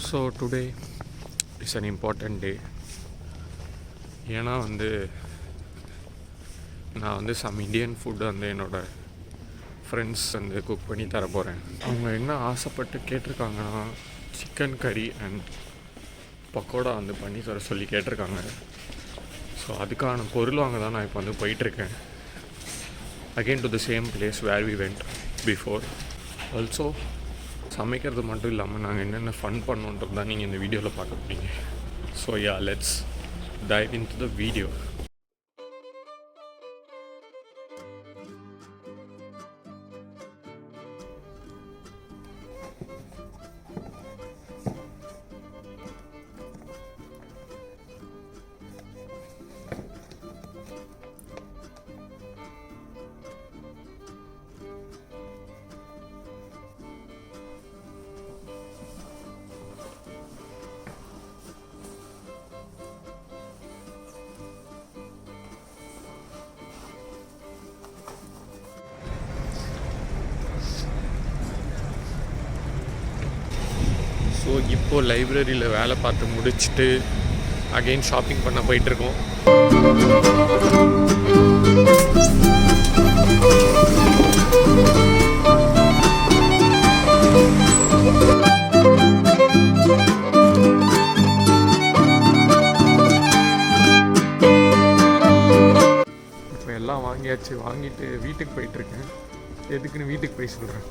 So today it's an important day. ஏன்னா நான் some Indian food என்னோடய ஃப்ரெண்ட்ஸ் குக் பண்ணி தர போகிறேன். அவங்க என்ன ஆசைப்பட்டு கேட்டிருக்காங்கன்னா சிக்கன் கறி அண்ட் பக்கோடா பண்ணி தர சொல்லி கேட்டிருக்காங்க. ஸோ அதுக்கான பொருள் வாங்க தான் நான் இப்போ போயிட்டுருக்கேன். Again to the same place where we went before. Also சமைக்கிறது மட்டும் இல்லாமல் நாங்கள் என்னென்ன ஃபன் பண்ணோன்றது தான் நீங்கள் இந்த வீடியோவில் பார்க்க போகிறீங்க. So yeah, let's dive in to the video. So இப்போது லைப்ரரியில் வேலை பார்த்து முடிச்சுட்டு அகெயின் ஷாப்பிங் பண்ண போயிட்டுருக்கோம். இப்போ எல்லாம் வாங்கியாச்சு. வாங்கிட்டு வீட்டுக்கு போயிட்டுருக்கேன். எதுக்குன்னு வீட்டுக்கு போய் சொல்கிறேன்.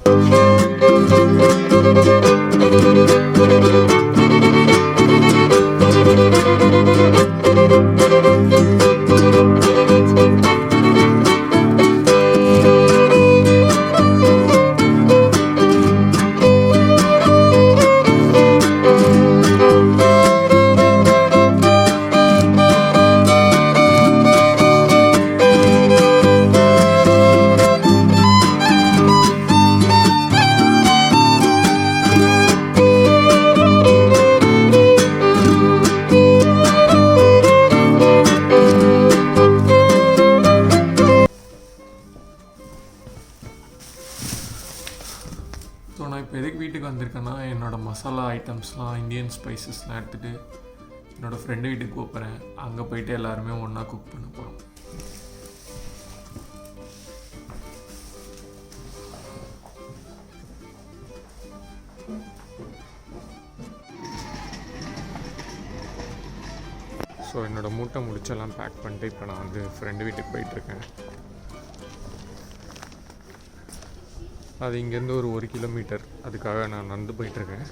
ஸோ நான் இப்போ எதுக்கு வீட்டுக்கு வந்திருக்கேன்னா என்னோடய மசாலா ஐட்டம்ஸ்லாம் இந்தியன் ஸ்பைசஸ்லாம் எடுத்துகிட்டு என்னோடய ஃப்ரெண்டு வீட்டுக்கு போகிறேன். அங்கே போயிட்டு எல்லாருமே ஒன்றா குக் பண்ண போகிறோம். ஸோ என்னோடய மூட்டை முடிச்செல்லாம் பேக் பண்ணிட்டு இப்போ நான் ஃப்ரெண்டு வீட்டுக்கு போயிட்டுருக்கேன். அது இங்கேருந்து ஒரு 1 கிலோமீட்டர். அதுக்காக நான் நடந்து போயிட்டுருக்கேன்.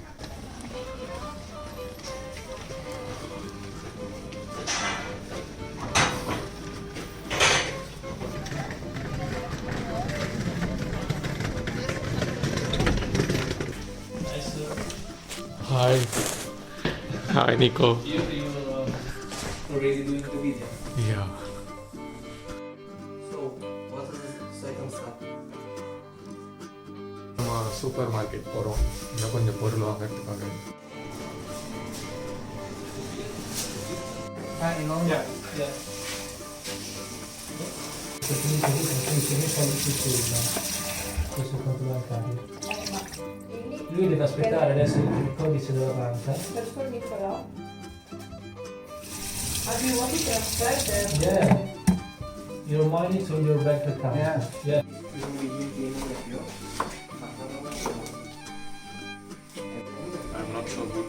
Hi. Hi, Nico. You already doing the video? Yeah. So, what is the second step? நம்ம சூப்பர் மார்க்கெட் போகிறோம். இன்னும் கொஞ்சம் பொருள் வாங்கிறதுக்காக. Lui deve aspettare adesso il codice della banca. Per Nicolò. Do you want to transfer them? Yeah. Your money is on your bank account. Yeah. I'm not so good.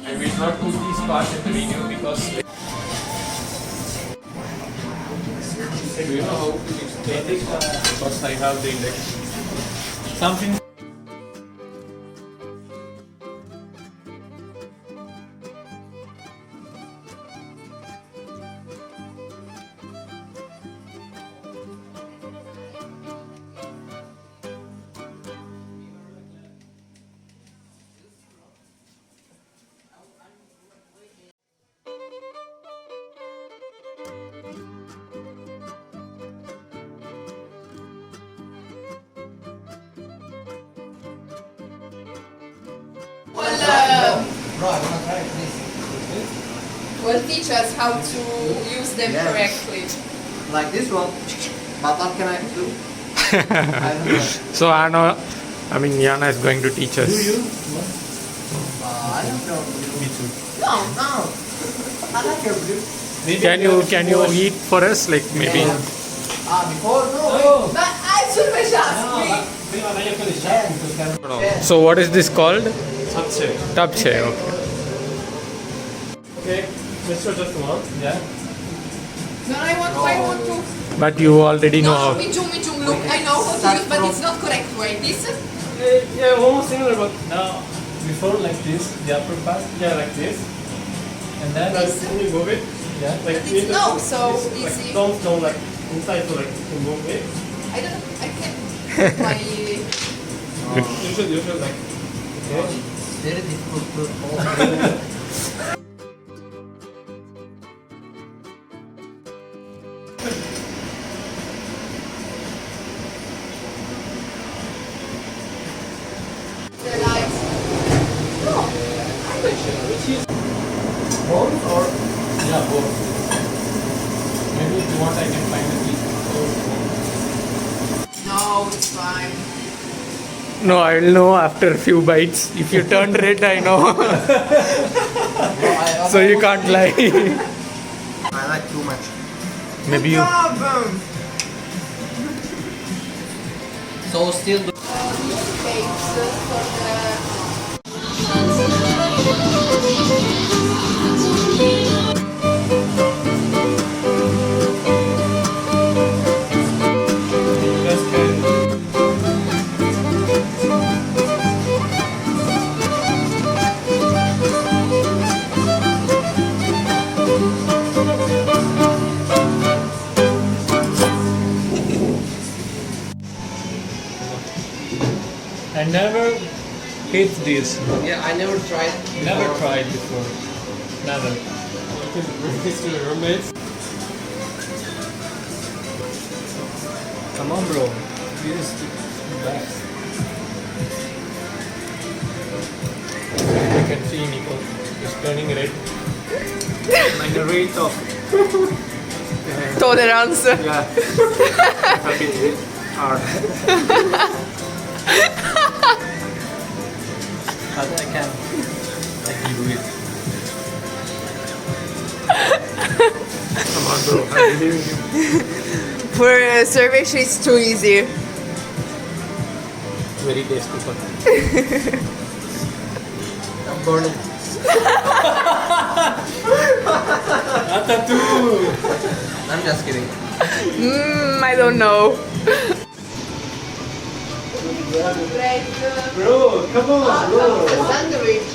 I will not put these parts in the video because do you know how to Because I have the index. Something. Will teach us how to use them Yes. correctly. Like this one. But what can I do? I don't know. So Yana is going to teach us. I don't know. Me too. No. I like your blue. Can you eat for us? Like maybe. Before? No. Oh. But I should be just Prima meglio che diciamo. So what is this called? Tapce. Tapche. Okay. Okay. Let's show just one. Yeah. No, I want to. But you already know No, how. Mijung, look, I know how to use, but it's not correct way. This is. Yeah, almost similar, but now before like this, the upper part. Yeah, like this. And then This. you move it. Yeah. Like But it's not so this, easy. Like, don't like inside to like to move it. I can't. My. You should like. Okay. It's very difficult to hold. The lights. No. Which is both or yeah both. Maybe if you want, I can find the key. No, it's fine. No, I will know after a few bites. If you turn red, I know. So you can't lie. I like too much. Maybe you. So still do. These cakes for the. That's good. I never hit this. Yeah, I never tried. Never before. tried before. Never. You can bring this to your roommates. Come on, bro. This is the best. You can see Nico is turning red. Like a rate of Tolerance. yeah. A bit hard. But I can do it. Come on, bro. I believe in you. For reservation, it's too easy. Very tasty for I'm burning. I'm just kidding. I don't know. Bro, come on, bro. Sandwich.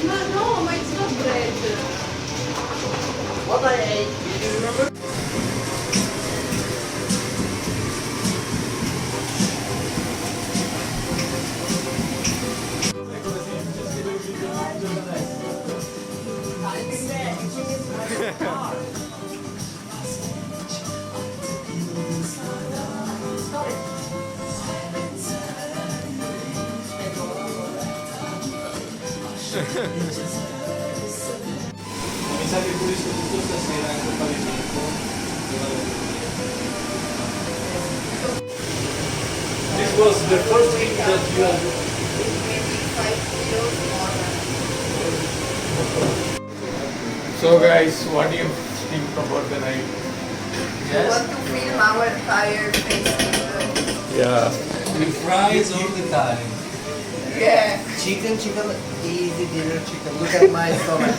No, it's not bread. What I ate, do you remember? Mi sa che pulisco tutto stasera anche il pavimento. This was the first week that you had. Maybe 5 kilos more. So guys, what do you think about the night? I want to film our tired faces. Yeah. We fries all the time. Yeah. Chicken, easy dinner chicken. Look at my stomach.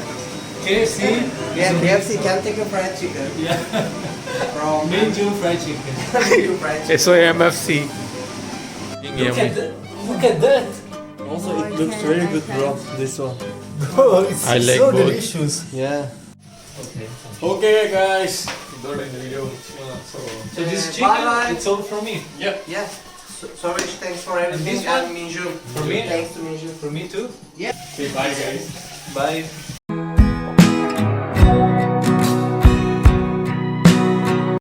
KFC? Yeah, KFC can take a fried chicken. Yeah. From Minju fried chicken. Minju fried chicken. SOMFC. Look at that. Also, it looks very good, bro. This one. Bro, it's I like so both. delicious. Yeah. Okay. Okay guys, இதோட இந்த video So this Bye chicken, bye. it's all for me. Yeah. So rich, thanks for everything. this one? And Minju. For me? Thanks to Minju. For me too. Okay, bye guys. Bye.